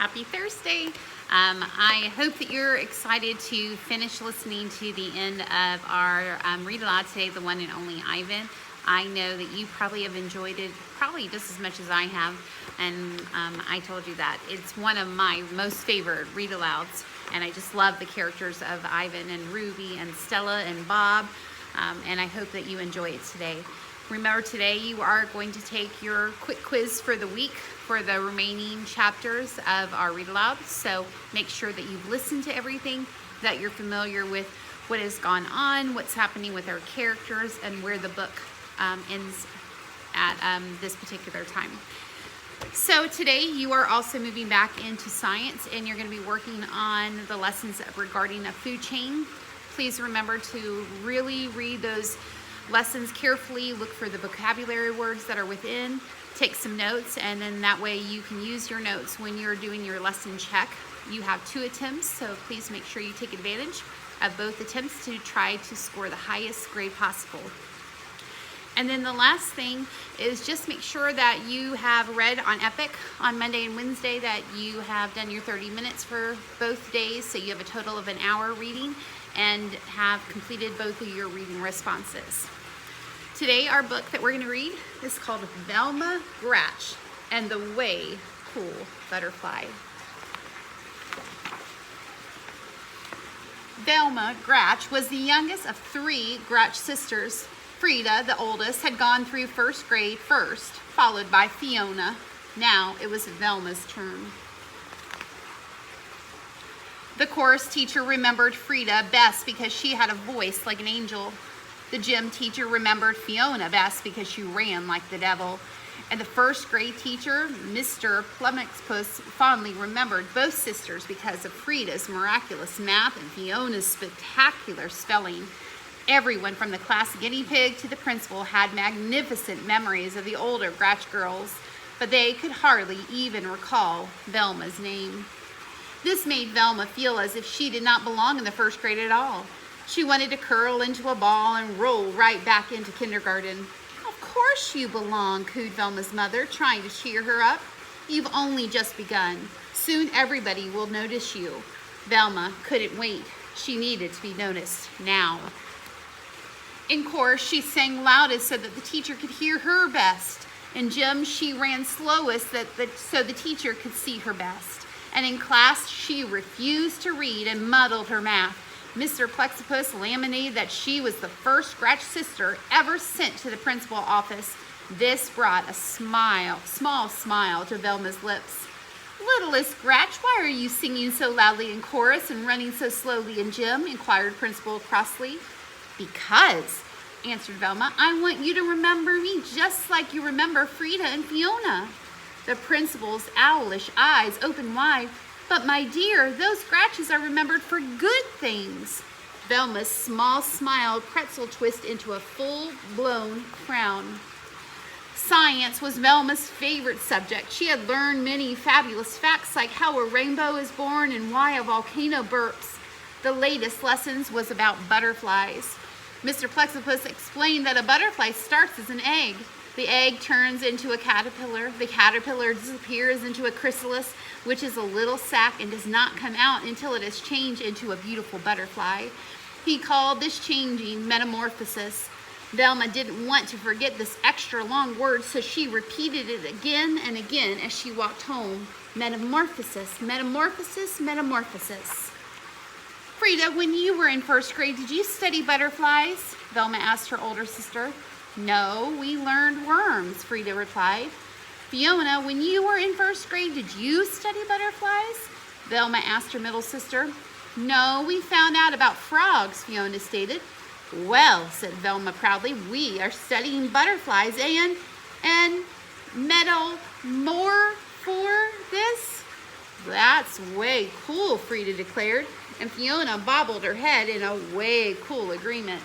Happy Thursday. I hope that you're excited to finish listening to the end of our read aloud today, the one and only Ivan. I know that you probably have enjoyed it probably just as much as I have, and I told you that. It's one of my most favorite read alouds, and I just love the characters of Ivan and Ruby and Stella and Bob, and I hope that you enjoy it today. Remember, today you are going to take your quick quiz for the week for the remaining chapters of our read aloud. So make sure that you've listened to everything, that you're familiar with what has gone on, what's happening with our characters, and where the book ends at this particular time. So today you are also moving back into science, and you're going to be working on the lessons regarding a food chain. Please remember to really read those lessons carefully, look for the vocabulary words that are within, take some notes, and then that way you can use your notes when you're doing your lesson check. You have 2 attempts, so please make sure you take advantage of both attempts to try to score the highest grade possible. And then the last thing is just make sure that you have read on Epic on Monday and Wednesday, that you have done your 30 minutes for both days, so you have a total of an hour reading and have completed both of your reading responses. Today our book that we're going to read is called Velma Gratch and the Way Cool Butterfly. Velma Gratch was the youngest of 3 Gratch sisters. Frida, the oldest, had gone through first grade first, followed by Fiona. Now it was Velma's turn. The chorus teacher remembered Frida best because she had a voice like an angel. The gym teacher remembered Fiona best because she ran like the devil. And the first grade teacher, Mr. Plumexpus, fondly remembered both sisters because of Frida's miraculous math and Fiona's spectacular spelling. Everyone from the class guinea pig to the principal had magnificent memories of the older Gratch girls, but they could hardly even recall Velma's name. This made Velma feel as if she did not belong in the first grade at all. She wanted to curl into a ball and roll right back into kindergarten. Of course you belong, cooed Velma's mother, trying to cheer her up. You've only just begun. Soon everybody will notice you. Velma couldn't wait. She needed to be noticed now. In chorus, she sang loudest so that the teacher could hear her best. In gym, she ran slowest so the teacher could see her best. And in class, she refused to read and muddled her math. Mr. Plexipus laminated that she was the first Gratch sister ever sent to the principal office. This brought a small smile to Velma's lips. Littlest Gratch, why are you singing so loudly in chorus and running so slowly in gym? Inquired Principal crossly. Because, answered Velma, I want you to remember me just like you remember Frida and Fiona. The principal's owlish eyes opened wide. But my dear, those Gratches are remembered for good things. Velma's small smile pretzel twisted into a full-blown frown. Science was Velma's favorite subject. She had learned many fabulous facts like how a rainbow is born and why a volcano burps. The latest lessons was about butterflies. Mr. Plexipus explained that a butterfly starts as an egg. The egg turns into a caterpillar. The caterpillar disappears into a chrysalis, which is a little sac and does not come out until it has changed into a beautiful butterfly. He called this changing metamorphosis. Velma didn't want to forget this extra long word, so she repeated it again and again as she walked home. Metamorphosis, metamorphosis, metamorphosis. Frida, when you were in first grade, did you study butterflies? Velma asked her older sister. No, we learned worms, Frida replied. Fiona, when you were in first grade, did you study butterflies? Velma asked her middle sister. No, we found out about frogs, Fiona stated. Well, said Velma proudly, we are studying butterflies and metamorph for this? That's way cool, Frida declared, and Fiona bobbled her head in a way cool agreement.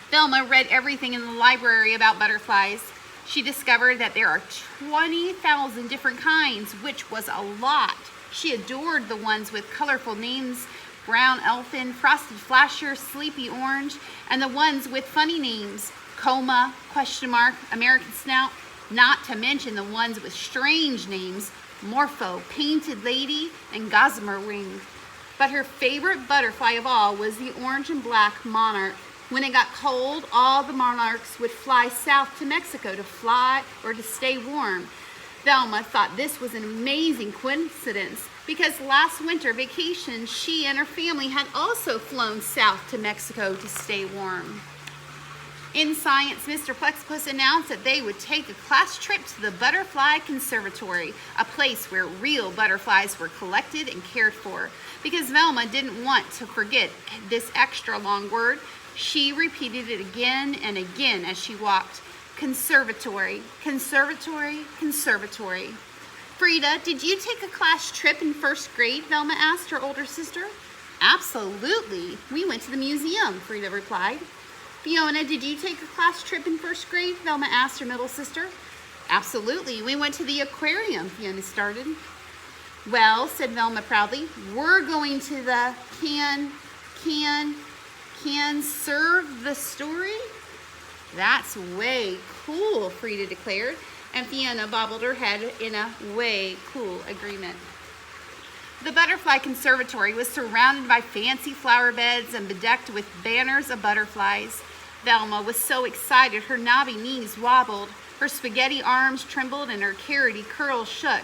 Velma read everything in the library about butterflies. She discovered that there are 20,000 different kinds, which was a lot. She adored the ones with colorful names, brown elfin, frosted flasher, sleepy orange, and the ones with funny names, coma, question mark, American snout, not to mention the ones with strange names, Morpho, Painted Lady, and Gossamer Wing. But her favorite butterfly of all was the orange and black monarch. When it got cold, all the monarchs would fly south to Mexico to fly or to stay warm. Velma thought this was an amazing coincidence because last winter vacation, she and her family had also flown south to Mexico to stay warm. In science, Mr. Plexippus announced that they would take a class trip to the Butterfly Conservatory, a place where real butterflies were collected and cared for. Because Velma didn't want to forget this extra long word, she repeated it again and again as she walked. Conservatory, conservatory, conservatory. Frida, did you take a class trip in first grade? Velma asked her older sister. Absolutely. We went to the museum, Frida replied. Fiona, did you take a class trip in first grade? Velma asked her middle sister. Absolutely. We went to the aquarium, Fiona started. Well, said Velma proudly, we're going to the can serve the story? That's way cool, Frida declared, and Fiona bobbed her head in a way cool agreement. The Butterfly Conservatory was surrounded by fancy flower beds and bedecked with banners of butterflies. Velma was so excited her knobby knees wobbled, her spaghetti arms trembled, and her carroty curls shook.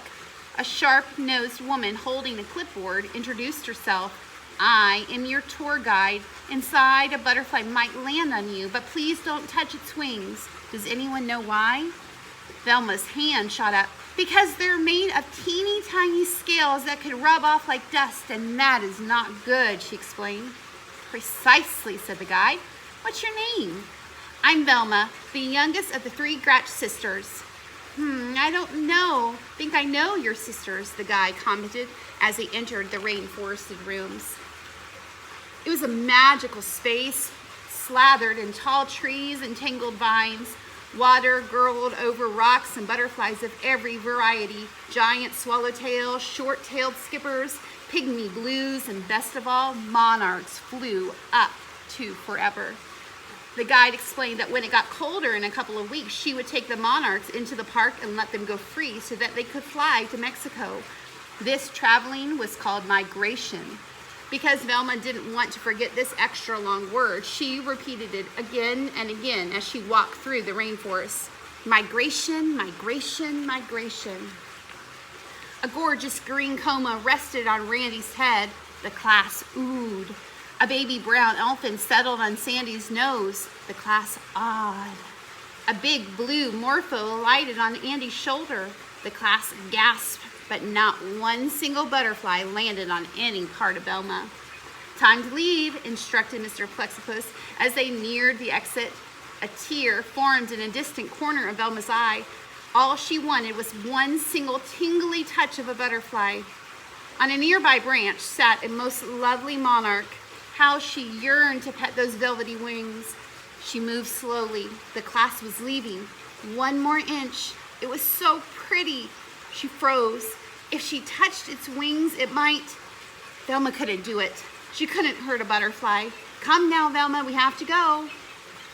A sharp-nosed woman holding a clipboard introduced herself. I am your tour guide. Inside, a butterfly might land on you, but please don't touch its wings. Does anyone know why? Velma's hand shot up. Because they're made of teeny tiny scales that could rub off like dust, and that is not good, she explained. Precisely, said the guide. What's your name? I'm Velma, the youngest of the 3 Gratch sisters. I don't know. Think I know your sisters, the guide commented as they entered the rainforested rooms. It was a magical space, slathered in tall trees and tangled vines. Water gurgled over rocks and butterflies of every variety. Giant swallowtails, short-tailed skippers, pygmy blues, and best of all, monarchs flew up to forever. The guide explained that when it got colder in a couple of weeks, she would take the monarchs into the park and let them go free so that they could fly to Mexico. This traveling was called migration. Because Velma didn't want to forget this extra long word, she repeated it again and again as she walked through the rainforest. Migration, migration, migration. A gorgeous green coma rested on Randy's head. The class oohed. A baby brown elephant settled on Sandy's nose. The class awed. A big blue Morpho alighted on Andy's shoulder. The class gasped, but not one single butterfly landed on any part of Velma. Time to leave, instructed Mr. Plexippus as they neared the exit. A tear formed in a distant corner of Velma's eye. All she wanted was one single tingly touch of a butterfly. On a nearby branch sat a most lovely monarch. How she yearned to pet those velvety wings. She moved slowly. The class was leaving. One more inch. It was so pretty. She froze. If she touched its wings, it might. Velma couldn't do it. She couldn't hurt a butterfly. Come now, Velma, we have to go.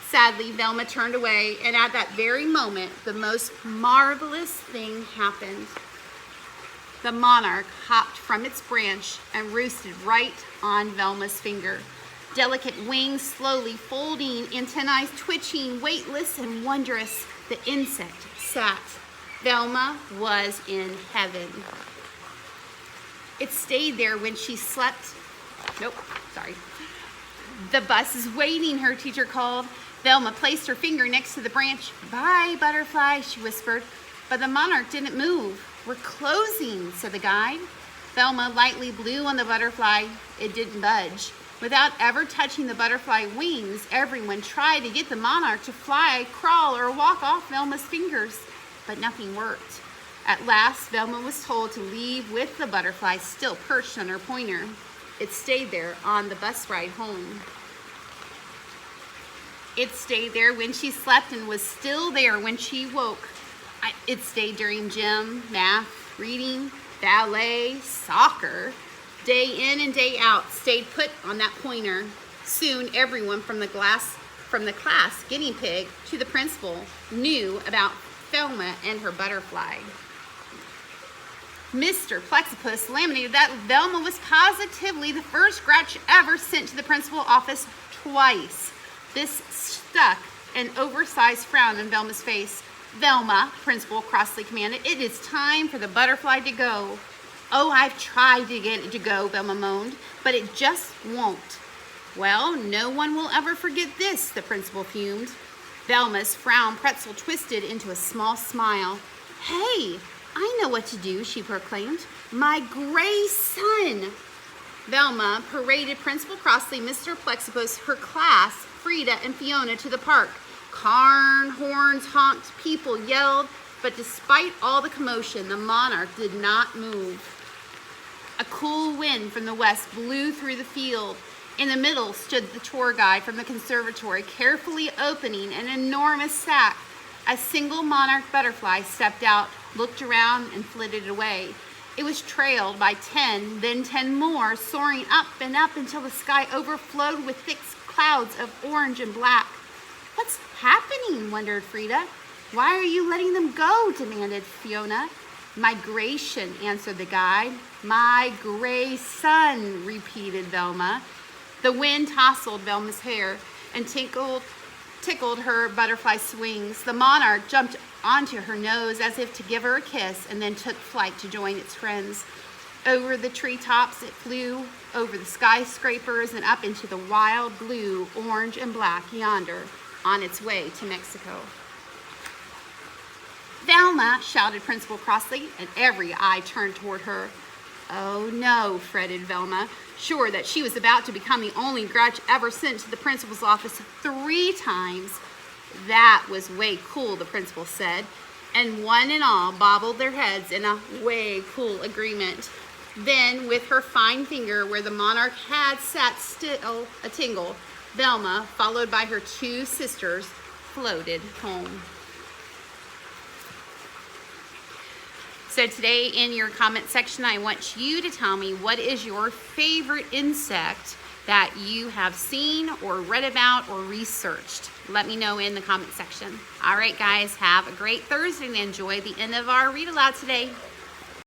Sadly, Velma turned away, and at that very moment, the most marvelous thing happened. The monarch hopped from its branch and roosted right on Velma's finger. Delicate wings slowly folding, antennae twitching, weightless and wondrous, the insect sat. Velma was in heaven. It stayed there when she slept. The bus is waiting, her teacher called. Velma placed her finger next to the branch. Bye, butterfly, she whispered. But the monarch didn't move. We're closing, said the guide. Velma lightly blew on the butterfly. It didn't budge. Without ever touching the butterfly wings, everyone tried to get the monarch to fly, crawl, or walk off Velma's fingers, but nothing worked. At last, Velma was told to leave with the butterfly still perched on her pointer. It stayed there on the bus ride home. It stayed there when she slept and was still there when she woke. It stayed during gym, math, reading, ballet, soccer. Day in and day out, stayed put on that pointer. Soon, everyone from the class, guinea pig, to the principal, knew about Velma and her butterfly. Mr. Plexippus laminated that Velma was positively the first Grouch ever sent to the principal office twice. This stuck an oversized frown on Velma's face. Velma, principal crossly commanded, it is time for the butterfly to go. Oh, I've tried to get it to go, Velma moaned, but it just won't. Well, no one will ever forget this, the principal fumed. Velma's frown pretzel twisted into a small smile. Hey, I know what to do, she proclaimed. My gray son. Velma paraded Principal Crossley, Mr. Plexippus, her class, Frida and Fiona, to the park. Carn horns honked, people yelled, but despite all the commotion, the monarch did not move. A cool wind from the west blew through the field. In the middle stood the tour guide from the conservatory, carefully opening an enormous sack. A single monarch butterfly stepped out, looked around, and flitted away. It was trailed by 10, then 10 more, soaring up and up until the sky overflowed with thick clouds of orange and black. What's happening? Wondered Frida. Why are you letting them go? Demanded Fiona. Migration, answered the guide. My gray son, repeated Velma. The wind tousled Velma's hair and tickled her butterfly wings. The monarch jumped onto her nose as if to give her a kiss and then took flight to join its friends. Over the treetops it flew, over the skyscrapers and up into the wild blue, orange, and black yonder on its way to Mexico. Velma, shouted Principal Crossley, and every eye turned toward her. Oh no, fretted Velma, sure that she was about to become the only Grouch ever sent to the principal's office 3 times. That was way cool, the principal said, and one and all bobbled their heads in a way cool agreement. Then, with her fine finger where the monarch had sat still a tingle, Velma, followed by her 2 sisters, floated home. So today in your comment section, I want you to tell me what is your favorite insect that you have seen or read about or researched. Let me know in the comment section. All right, guys, have a great Thursday and enjoy the end of our read aloud today.